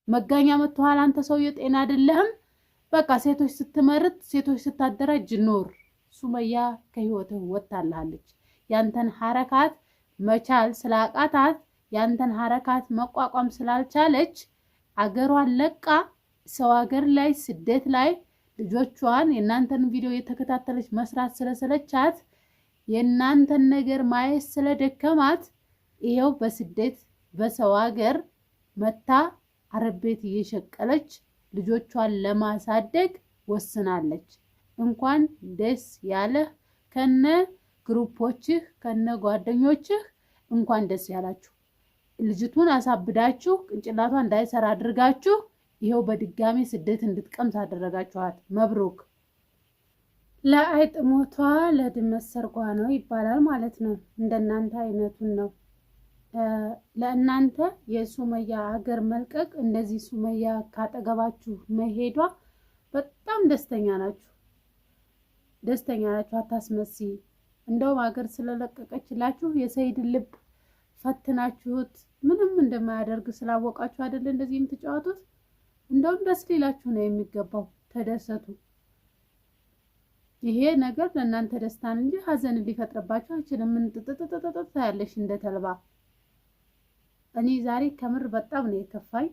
መጋኛ መጥቷል። አንተ ሰውዬ ጤና አይደለህም። በቃ ሴቶች ስትመርጥ ሴቶች ስታደራጅ ኖር። ሱመያ ከህይወትህ ወጣላለች። ያንተን ሐረካት መቻል ስላቃታት ያንተን ሐረካት መቋቋም ስላልቻለች አገሯን ለቃ ሰው ሀገር ላይ ስደት ላይ ልጆቿን የናንተን ቪዲዮ የተከታተለች መስራት ስለሰለቻት የናንተን ነገር ማየት ስለደከማት ይሄው በስደት በሰው ሀገር መታ አረብ ቤት እየሸቀለች ልጆቿን ለማሳደግ ወስናለች። እንኳን ደስ ያለህ ከነ ግሩፖችህ ከነ ጓደኞችህ እንኳን ደስ ያላችሁ። ልጅቱን አሳብዳችሁ ቅንጭላቷ እንዳይሰራ አድርጋችሁ ይሄው በድጋሚ ስደት እንድትቀምስ አደረጋችኋት። መብሩክ። ለአይጥ ሞቷ ለድመት ሰርጓ ነው ይባላል ማለት ነው። እንደናንተ አይነቱን ነው። ለእናንተ የሱመያ ሀገር መልቀቅ እንደዚህ ሱመያ ካጠገባችሁ መሄዷ በጣም ደስተኛ ናችሁ። አታስመሲ። እንደውም ሀገር ስለለቀቀችላችሁ የሰይድን ልብ ፈትናችሁት ምንም እንደማያደርግ ስላወቃችሁ አይደለ እንደዚህ የምትጫወቱት። እንደውም ደስ ሊላችሁ ነው የሚገባው። ተደሰቱ። ይሄ ነገር ለእናንተ ደስታን እንጂ ሀዘን ሊፈጥርባችሁ አይችልም። ምን ጥጥጥጥጥ ያለሽ እንደ ተልባ። እኔ ዛሬ ከምር በጣም ነው የከፋኝ።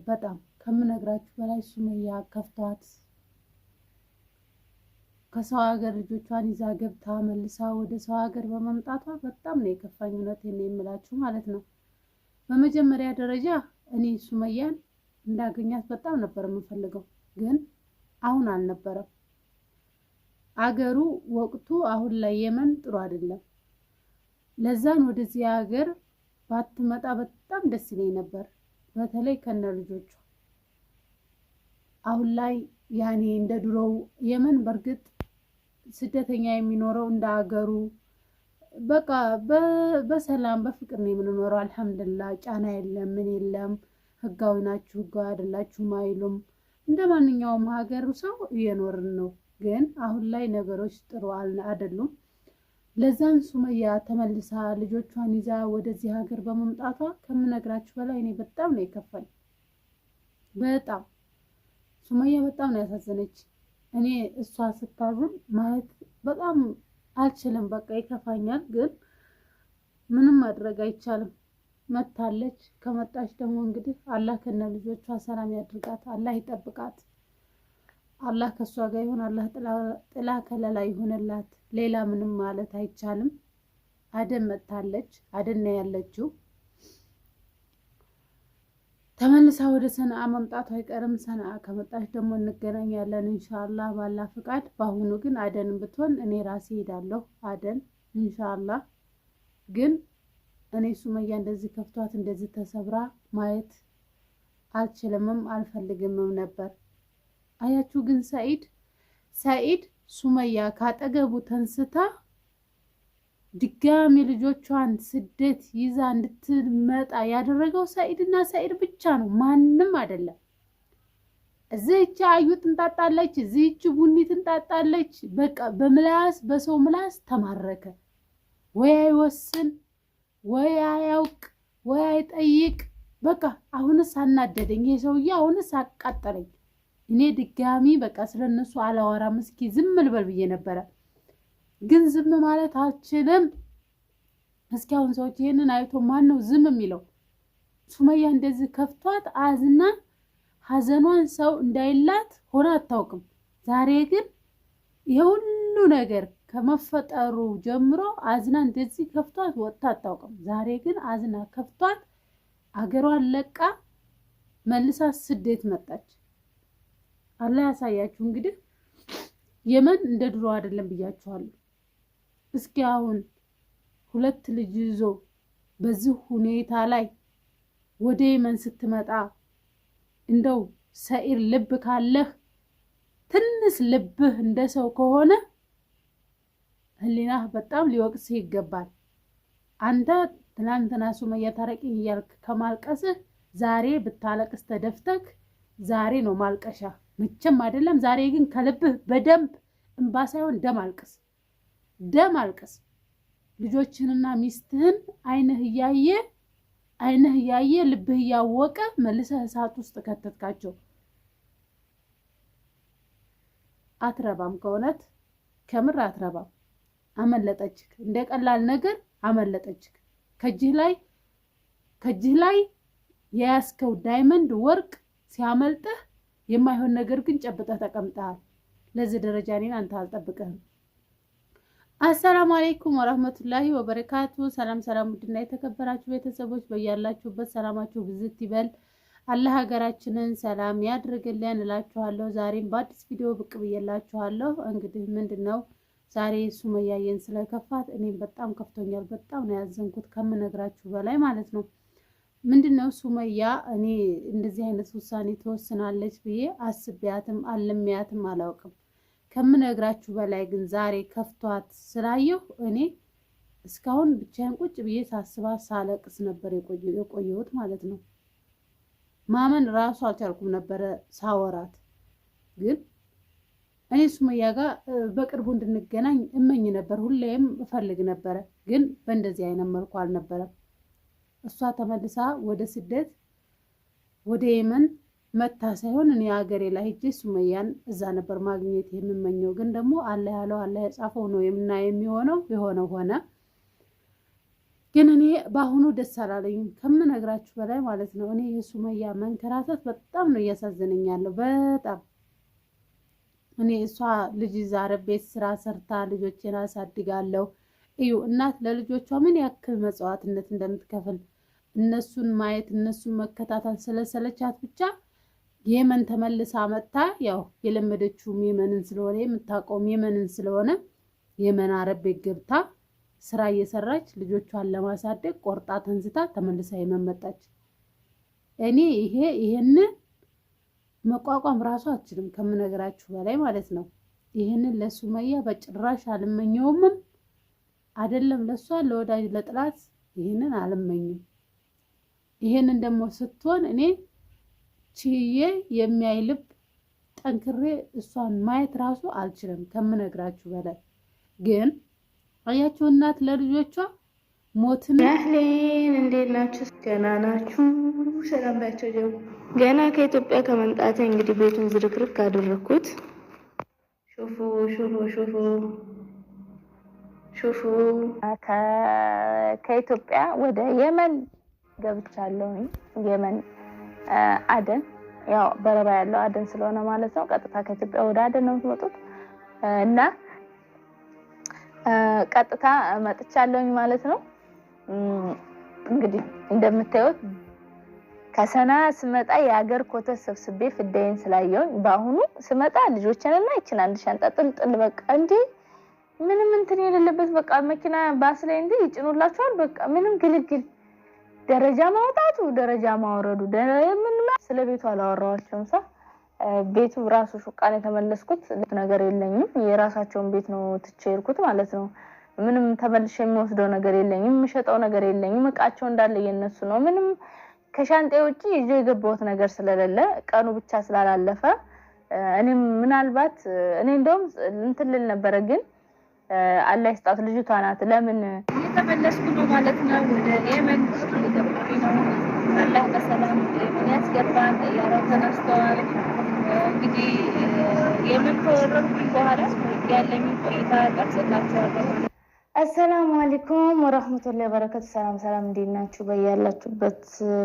በጣም ከምነግራችሁ በላይ ሱመያ ከፍቷት ከሰው ሀገር ልጆቿን ይዛ ገብታ መልሳ ወደ ሰው ሀገር በመምጣቷ በጣም ነው የከፋኝ። እውነቴን ነው የምላችሁ ማለት ነው። በመጀመሪያ ደረጃ እኔ ሱመያን እንዳገኛት በጣም ነበር የምፈልገው፣ ግን አሁን አልነበረም። አገሩ ወቅቱ አሁን ላይ የመን ጥሩ አይደለም። ለዛን ወደዚህ ሀገር ባትመጣ በጣም ደስ ይለኝ ነበር፣ በተለይ ከነ ልጆቿ። አሁን ላይ ያኔ እንደ ድሮው የመን በርግጥ ስደተኛ የሚኖረው እንደ ሀገሩ በቃ በሰላም በፍቅር ነው የምንኖረው። አልሐምዱሊላህ ጫና የለም ምን የለም። ህጋዊ ናችሁ ህጋዊ አይደላችሁም አይሉም። እንደ ማንኛውም ሀገር ሰው እየኖርን ነው። ግን አሁን ላይ ነገሮች ጥሩ አይደሉም። ለዛን ሱመያ ተመልሳ ልጆቿን ይዛ ወደዚህ ሀገር በመምጣቷ ከምነግራችሁ በላይ እኔ በጣም ነው የከፋኝ። በጣም ሱመያ በጣም ነው ያሳዘነች። እኔ እሷ ስታዝን ማየት በጣም አልችልም። በቃ ይከፋኛል፣ ግን ምንም ማድረግ አይቻልም። መታለች። ከመጣች ደግሞ እንግዲህ አላህ ከነ ልጆቿ ሰላም ያድርጋት፣ አላህ ይጠብቃት፣ አላህ ከሷ ጋር ይሁን፣ አላህ ጥላ ከለላ ይሁንላት። ሌላ ምንም ማለት አይቻልም። አደን መታለች፣ አደን ነው ያለችው። ተመልሳ ወደ ሰንዓ መምጣቱ አይቀርም። ሰንዓ ከመጣች ደግሞ እንገናኛለን ኢንሻአላህ ባላ ፍቃድ። በአሁኑ ግን አደን ብትሆን እኔ ራሴ ሄዳለሁ አደን ኢንሻአላህ። ግን እኔ ሱመያ እንደዚህ ከፍቷት እንደዚህ ተሰብራ ማየት አልችልምም አልፈልግምም ነበር። አያችሁ ግን ሰኢድ ሱመያ ካጠገቡ ተንስታ ድጋሚ ልጆቿን ስደት ይዛ እንድትመጣ ያደረገው ሰኢድና ሰኢድ ብቻ ነው፣ ማንም አይደለም። እዚህች አዩ ትንጣጣለች፣ እዚህች ቡኒ ትንጣጣለች። በቃ በምላስ በሰው ምላስ ተማረከ። ወይ አይወስን ወይ አያውቅ ወይ አይጠይቅ። በቃ አሁንስ አናደደኝ ይሄ ሰውዬ፣ አሁንስ አቃጠለኝ። እኔ ድጋሚ በቃ ስለነሱ አላወራም፣ እስኪ ዝም ልበል ብዬ ነበረ፣ ግን ዝም ማለት አልችልም። እስኪ አሁን ሰዎች ይሄንን አይቶ ማን ነው ዝም የሚለው? ሱመያ እንደዚህ ከፍቷት አዝና ሀዘኗን ሰው እንዳይላት ሆነ አታውቅም። ዛሬ ግን የሁሉ ነገር ከመፈጠሩ ጀምሮ አዝና እንደዚህ ከፍቷት ወጥታ አታውቅም። ዛሬ ግን አዝና ከፍቷት አገሯን ለቃ መልሳ ስደት መጣች። አላህ ያሳያችሁ። እንግዲህ የመን እንደ ድሮ አይደለም ብያችኋለሁ። እስኪ አሁን 2 ልጅ ይዞ በዚህ ሁኔታ ላይ ወደ የመን ስትመጣ እንደው ሰኢድ ልብ ካለህ ትንሽ ልብህ እንደ ሰው ከሆነ ህሊናህ በጣም ሊወቅስህ ይገባል። አንተ ትናንትና ሱመያ ታረቂኝ እያልክ ከማልቀስህ ዛሬ ብታለቅስ ተደፍተክ ዛሬ ነው ማልቀሻ መቼም አይደለም። ዛሬ ግን ከልብህ በደንብ እንባ ሳይሆን ደም አልቅስ። ልጆችንና ሚስትህን አይንህ እያየ አይነህ ያየ ልብህ ያወቀ መልሰህ እሳት ውስጥ ከተትካቸው። አትረባም ከሆነት ከምር አትረባም። አመለጠችክ እንደ ቀላል ነገር አመለጠችክ። ከጅህ ላይ የያዝከው ዳይመንድ ወርቅ ሲያመልጥህ የማይሆን ነገር ግን ጨብጠህ ተቀምጠሃል። ለዚህ ደረጃ እኔን አንተ አልጠብቅህም። አሰላሙ አለይኩም ወራህመቱላሂ ወበረካቱ። ሰላም ውድና የተከበራችሁ ቤተሰቦች በያላችሁበት ሰላማችሁ ብዝት ይበል። አላህ ሀገራችንን ሰላም ያድርግልን እላችኋለሁ። ዛሬም በአዲስ ቪዲዮ ብቅ ብዬላችኋለሁ። እንግዲህ ምንድነው ዛሬ ሱመያየን ስለከፋት እኔም በጣም ከፍቶኛል። በጣም ነው ያዘንኩት ከምነግራችሁ በላይ ማለት ነው። ምንድነው ሱመያ እኔ እንደዚህ አይነት ውሳኔ ትወስናለች ብዬ አስቤያትም አልሜያትም አላውቅም። ከምነግራችሁ በላይ ግን ዛሬ ከፍቷት ስላየሁ እኔ እስካሁን ብቻዬን ቁጭ ብዬ ሳስባት ሳለቅስ ነበር የቆየሁት ማለት ነው። ማመን ራሱ አልቻልኩም ነበረ ሳወራት። ግን እኔ ሱመያ ጋር በቅርቡ እንድንገናኝ እመኝ ነበር፣ ሁሌም እፈልግ ነበረ። ግን በእንደዚህ አይነት መልኩ አልነበረም። እሷ ተመልሳ ወደ ስደት ወደ የመን መታ ሳይሆን እኔ ሀገሬ ላይ ሄጄ ሱመያን እዛ ነበር ማግኘት የምመኘው። ግን ደግሞ አላህ ያለው አላህ የጻፈው ነው የሚሆነው የሆነው ሆነ። ግን እኔ በአሁኑ ደስ አላለኝም ከምነግራችሁ በላይ ማለት ነው። እኔ የሱመያ መንከራተት በጣም ነው እያሳዘነኝ ያለው በጣም። እኔ እሷ ልጅ ዛሬ ቤት ስራ ሰርታ ልጆቼን አሳድጋለሁ። እዩ እናት ለልጆቿ ምን ያክል መስዋዕትነት እንደምትከፍል እነሱን ማየት እነሱን መከታተል ስለሰለቻት ብቻ የመን ተመልሳ መጣ። ያው የለመደችው የመንን ስለሆነ የምታውቀው የመንን ስለሆነ የመን አረብ ቤት ገብታ ስራ እየሰራች ልጆቿን ለማሳደግ ቆርጣ ተንዝታ ተመልሳ የመን መጣች። እኔ ይሄን መቋቋም ራሱ አልችልም ከምነግራችሁ በላይ ማለት ነው። ይሄንን ለሱመያ በጭራሽ አልመኘውም። አይደለም ለሷ ለወዳጅ ለጥላት ይሄንን አልመኝም። ይሄንን ደግሞ ስትሆን እኔ ቺዬ የሚያይ ልብ ጠንክሬ እሷን ማየት ራሱ አልችልም ከምነግራችሁ በላይ። ግን አያችሁ እናት ለልጆቿ ሞትን ያህሌን እንዴት ናችሁ? ገና ናችሁ? ሰላም ናቸው። ጀው ገና ከኢትዮጵያ ከመምጣቴ እንግዲህ ቤቱን ዝርክርክ አደረኩት። ሹፉ ከኢትዮጵያ ወደ የመን ገብቻለሁ። የመን አደን ያው በረባ ያለው አደን ስለሆነ ማለት ነው። ቀጥታ ከኢትዮጵያ ወደ አደን ነው የምትመጡት እና ቀጥታ መጥቻለሁኝ ማለት ነው። እንግዲህ እንደምታዩት ከሰና ስመጣ የሀገር ኮተት ሰብስቤ ፍዳይን ስላየሁኝ በአሁኑ ስመጣ ልጆችንና ይችን አንድ ሻንጣ ጥልጥል በቃ እንዴ ምንም እንትን የሌለበት በቃ መኪና ባስ ላይ እንዴ ይጭኑላችኋል። በቃ ምንም ግልግል ደረጃ ማውጣቱ ደረጃ ማውረዱ ምንም ስለ ቤቱ አላወራኋቸውም። ቤቱ ራሱ ሹቃን የተመለስኩት ነገር የለኝም። የራሳቸውን ቤት ነው ትቼ ሄድኩት ማለት ነው። ምንም ተመልሼ የሚወስደው ነገር የለኝም፣ የምሸጠው ነገር የለኝም። እቃቸው እንዳለ የነሱ ነው። ምንም ከሻንጤ ውጪ ይዤ የገባሁት ነገር ስለሌለ ቀኑ ብቻ ስላላለፈ እኔም ምናልባት እኔ እንደውም እንትን ልል ነበረ። ግን አላህ ይስጣት ልጅቷ ናት ለምን እየተመለስኩ ነው ማለት ነው። ወደ የመን እየገባሁኝ ነው። አላህ በሰላም ያስገባን። ያራው ተነስተዋል። እንግዲህ የመን ከወረድኩኝ በኋላ ያለኝ ቆይታ ቀርጽላችኋለሁ። አሰላሙ አለይኩም ወራህመቱላሂ ወበረካቱ። ሰላም እንዴት ናችሁ? በያላችሁበት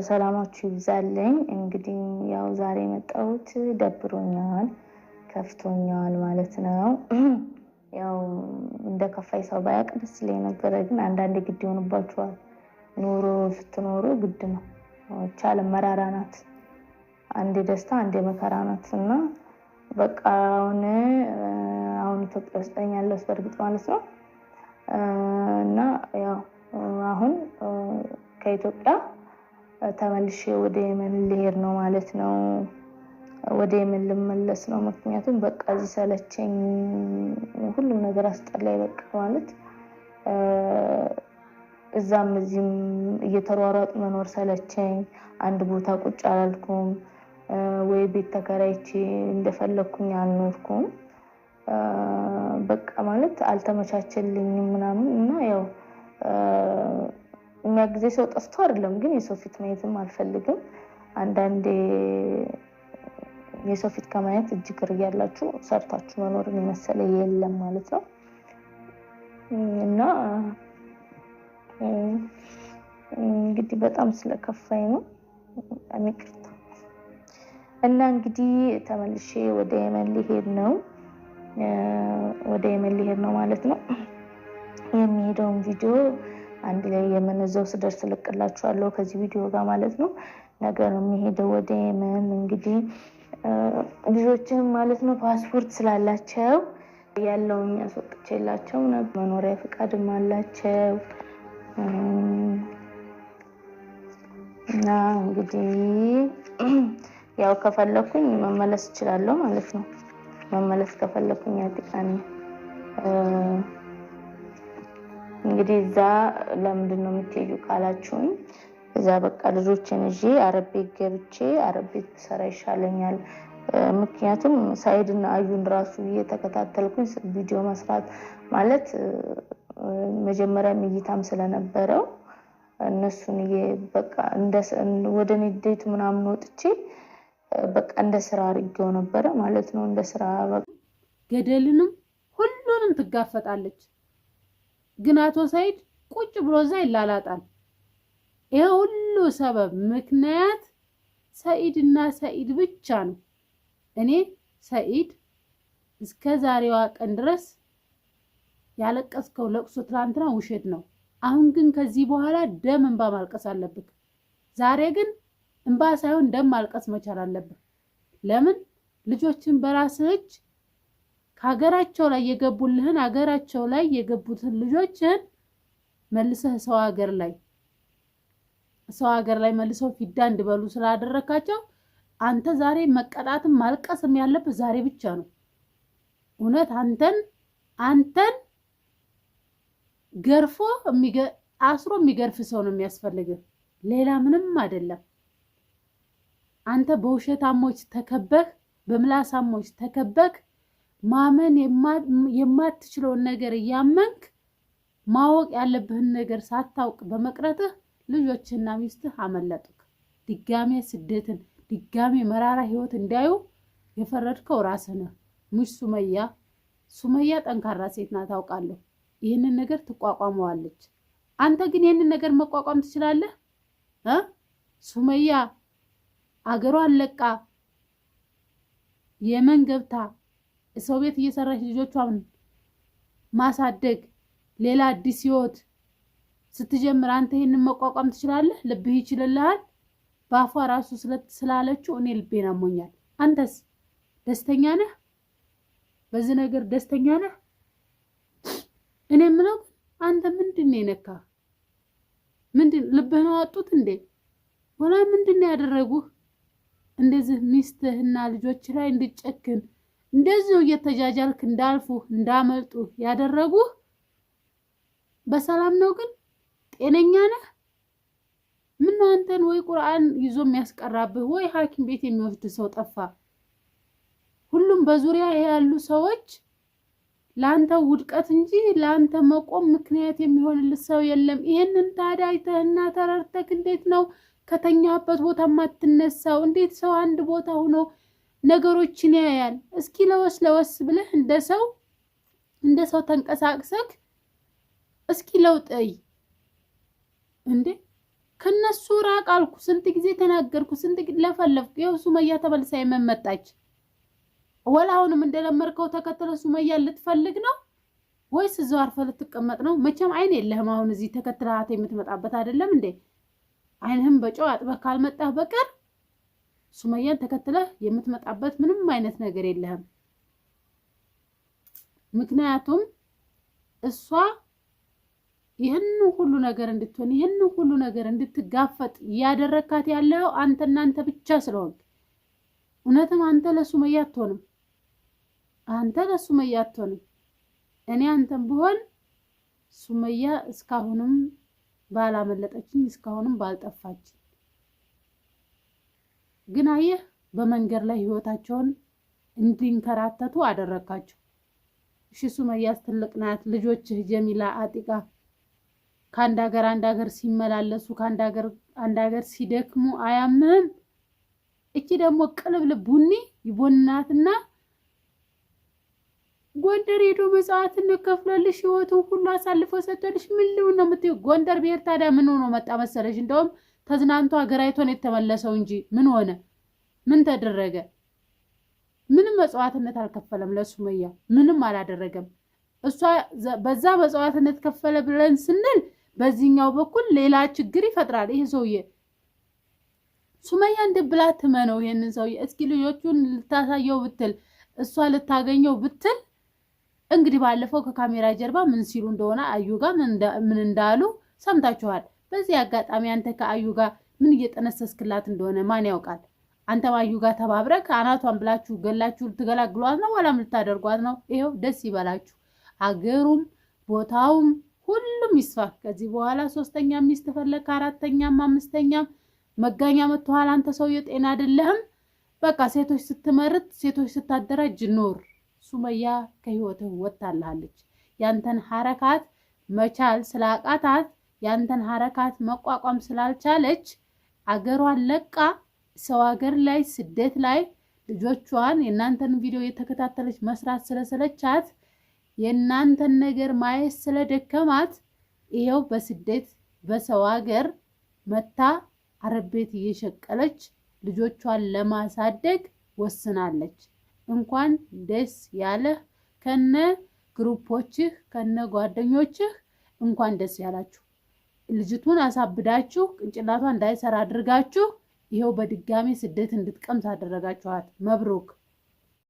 ሰላማችሁ ይብዛልኝ። እንግዲህ ያው ዛሬ መጣሁት ደብሮኛል፣ ከፍቶኛል ማለት ነው። ያው እንደ ከፋይ ሰው ባያቅ ደስ ይለኝ ነበረ። ግን አንዳንዴ ግድ ይሆንባችኋል። ኑሮ ስትኖሩ ግድ ነው። ቻለ መራራ ናት። አንዴ ደስታ አንዴ መከራ ናት እና በቃ አሁን ኢትዮጵያ ውስጥ ያለው በርግጥ ማለት ነው እና ያው አሁን ከኢትዮጵያ ተመልሼ ወደ የመን ልሄድ ነው ማለት ነው። ወደ የመን ልመለስ ነው። ምክንያቱም በቃ እዚህ ሰለቸኝ፣ ሁሉም ነገር አስጠላኝ። በቃ ማለት እዛም እዚህም እየተሯሯጡ መኖር ሰለቸኝ። አንድ ቦታ ቁጭ አላልኩም ወይ ቤት ተከራይቼ እንደፈለኩኝ አልኖርኩም። በቃ ማለት አልተመቻቸልኝም ምናምን እና ያው የሚያግዘኝ ሰው ጠፍቶ አይደለም፣ ግን የሰው ፊት ማየትም አልፈልግም። አንዳንዴ የሰው ፊት ከማየት እጅግር እያላችሁ ሰርታችሁ መኖርን የመሰለ የለም ማለት ነው። እና እንግዲህ በጣም ስለከፋኝ ነው አሚቅርታ። እና እንግዲህ ተመልሼ ወደ የመን ሊሄድ ነው ማለት ነው። የሚሄደውን ቪዲዮ አንድ ላይ የመነዘው ስደርስ ልቅላችኋለሁ ከዚህ ቪዲዮ ጋር ማለት ነው። ነገር ነው የሚሄደው ወደ የመን። እንግዲህ ልጆችም ማለት ነው ፓስፖርት ስላላቸው ያለውን ያስወጥቼላቸው መኖሪያ ፈቃድም አላቸው። እና እንግዲህ ያው ከፈለኩኝ መመለስ እችላለሁ ማለት ነው። መመለስ ከፈለኩኝ አጥቃኔ እንግዲህ እዛ ለምንድን ነው የምትሄዱ ካላችሁኝ እዛ በቃ ልጆችን እጂ አረብ ቤት ገብቼ አረብ ቤት ሰራ ይሻለኛል። ምክንያቱም ሳይድና አዩን ራሱ እየተከታተልኩኝ ቪዲዮ መስራት ማለት መጀመሪያ እይታም ስለነበረው እነሱን በቃ ወደ ንዴት ምናምን ወጥቼ በቃ እንደ ስራ አድርጌው ነበረ ማለት ነው። እንደ ስራ ገደልንም ሁሉንም ትጋፈጣለች። ግን አቶ ሰይድ ቁጭ ብሎ እዛ ይላላጣል። ይሄ ሁሉ ሰበብ ምክንያት ሰይድና ሰይድ ብቻ ነው። እኔ ሰይድ እስከ ዛሬዋ ቀን ድረስ ያለቀስከው ለቅሶ ትላንትና ውሸት ነው። አሁን ግን ከዚህ በኋላ ደም እንባ ማልቀስ አለብህ። ዛሬ ግን እንባ ሳይሆን ደም ማልቀስ መቻል አለብህ። ለምን ልጆችን በራስህ እጅ ከሀገራቸው ላይ የገቡልህን ሀገራቸው ላይ የገቡትን ልጆችን መልሰህ ሰው ሀገር ላይ መልሰው ፊዳ እንዲበሉ ስላደረካቸው አንተ ዛሬ መቀጣትም ማልቀስም ያለብህ ዛሬ ብቻ ነው። እውነት አንተን ገርፎ አስሮ የሚገርፍ ሰው ነው የሚያስፈልግህ፣ ሌላ ምንም አይደለም። አንተ በውሸታሞች ተከበህ በምላሳሞች ተከበህ ማመን የማትችለውን ነገር እያመንክ ማወቅ ያለብህን ነገር ሳታውቅ በመቅረትህ ልጆችና ሚስትህ አመለጡክ። ድጋሜ ስደትን ድጋሜ መራራ ህይወት እንዲያዩ የፈረድከው ራስህ ነህ። ሙሽ ሱመያ ጠንካራ ሴት ናት ታውቃለህ። ይህንን ነገር ትቋቋመዋለች። አንተ ግን ይህንን ነገር መቋቋም ትችላለህ? ሱመያ አገሯን ለቃ የመን ገብታ ሰው ቤት እየሰራች ልጆቿን ማሳደግ ሌላ አዲስ ህይወት ስትጀምር አንተ ይሄንን መቋቋም ትችላለህ? ልብህ ይችላልሃል? ባፏ ራሱ ስላለችው እኔ ልቤን አሞኛል። አንተስ ደስተኛ ነህ? በዚህ ነገር ደስተኛ ነህ? እኔ ምለው አንተ ምንድነው የነካ? ልብህን አወጡት እንዴ? ወላ ምንድነው ያደረጉህ? እንደዚህ ሚስትህና ልጆች ላይ እንድጨክን እንደዚህ እየተጃጃልክ እንዳልፉ እንዳመልጡ ያደረጉህ በሰላም ነው? ግን ጤነኛ ነህ? ምን ነው አንተን ወይ ቁርአን ይዞ የሚያስቀራብህ ወይ ሐኪም ቤት የሚወስድ ሰው ጠፋ? ሁሉም በዙሪያ ያሉ ሰዎች ላንተ ውድቀት እንጂ ላንተ መቆም ምክንያት የሚሆንልህ ሰው የለም። ይሄንን ታዲያ አይተህና ተረድተህ እንዴት ነው ከተኛበት ቦታ ማትነሳው? እንዴት ሰው አንድ ቦታ ሆኖ ነገሮችን ያያል? እስኪ ለወስ ብለህ እንደ ሰው ተንቀሳቅሰክ እስኪ ለውጥይ እንዴ! ከነሱ ራቅ አልኩ። ስንት ጊዜ ተናገርኩ፣ ስንት ጊዜ ለፈለፍኩ። ይኸው ሱመያ ተመልሳ የመመጣች ወላሁንም እንደለመርከው ተከተለ ሱመያ ልትፈልግ ነው ወይስ እዛው አርፈህ ልትቀመጥ ነው? መቼም አይን የለህም። አሁን እዚህ ተከትለሃት የምትመጣበት አይደለም እንዴ? አይንህም በጨው አጥበህ ካልመጣህ በቀር ሱመያን ተከትለህ የምትመጣበት ምንም አይነት ነገር የለህም። ምክንያቱም እሷ ይህን ሁሉ ነገር እንድትሆን ይህን ሁሉ ነገር እንድትጋፈጥ ያደረካት ያለው አንተ ብቻ ስለሆንክ፣ እውነትም አንተ ለሱመያ አትሆንም። እኔ አንተም ብሆን ሱመያ እስካሁንም ባላመለጠችኝ እስካሁንም ባልጠፋች። ግን አየህ በመንገድ ላይ ህይወታቸውን እንዲንከራተቱ አደረካቸው። እሺ ሱመያስ ትልቅ ናት። ልጆችህ ጀሚላ፣ አጢቃ ከአንድ ሀገር አንድ ሀገር ሲመላለሱ ከአንድ ሀገር አንድ ሀገር ሲደክሙ አያምህም? እቺ ደግሞ ቅልብልብ ቡኒ ይቦናትና ጎንደር ሄዶ መስዋዕትነት ከፍለልሽ ህይወቱን ሁሉ አሳልፎ ሰጥቶልሽ ምን ሊሆን ነው የምትይው? ጎንደር ብሄር ታዲያ ምን ሆኖ መጣ መሰለሽ? እንደውም ተዝናንቶ ሀገራይቶን የተመለሰው እንጂ ምን ሆነ? ምን ተደረገ? ምንም መስዋዕትነት አልከፈለም ለሱመያ፣ ምንም አላደረገም። እሷ በዛ መስዋዕትነት ከፈለ ብለን ስንል በዚህኛው በኩል ሌላ ችግር ይፈጥራል ይሄ ሰውዬ። ሱመያ እንደብላ ትመነው ይሄንን ሰውዬ። እስኪ ልጆቹን ልታሳየው ብትል እሷ ልታገኘው ብትል እንግዲህ ባለፈው ከካሜራ ጀርባ ምን ሲሉ እንደሆነ አዩ ጋር ምን እንዳሉ ሰምታችኋል። በዚህ አጋጣሚ አንተ ከአዩ ጋር ምን እየጠነሰስክላት እንደሆነ ማን ያውቃል? አንተ አዩ ጋር ተባብረክ አናቷን ብላችሁ ገላችሁ ልትገላግሏት ነው ወላም ልታደርጓት ነው? ይሄው ደስ ይበላችሁ። አገሩም ቦታውም ሁሉም ይስፋ። ከዚህ በኋላ ሶስተኛ ሚስት ፈለክ፣ አራተኛም አምስተኛም መጋኛ መጥቷል። አንተ ሰውዬ ጤና አይደለህም። በቃ ሴቶች ስትመርጥ ሴቶች ስታደራጅ ኖር። ሱመያ ከህይወትህ ወጣላለች። ያንተን ሐረካት መቻል ስላቃታት ያንተን ሐረካት መቋቋም ስላልቻለች አገሯን ለቃ ሰው ሀገር ላይ ስደት ላይ ልጆቿን የናንተን ቪዲዮ የተከታተለች መስራት ስለሰለቻት የናንተን ነገር ማየት ስለደከማት ይሄው በስደት በሰው ሀገር መታ አረብ ቤት እየሸቀለች ልጆቿን ለማሳደግ ወስናለች። እንኳን ደስ ያለህ ከነ ግሩፖችህ ከነ ጓደኞችህ እንኳን ደስ ያላችሁ። ልጅቱን አሳብዳችሁ ቅንጭላቷ እንዳይሰራ አድርጋችሁ ይሄው በድጋሚ ስደት እንድትቀምስ አደረጋችኋት። መብሩክ።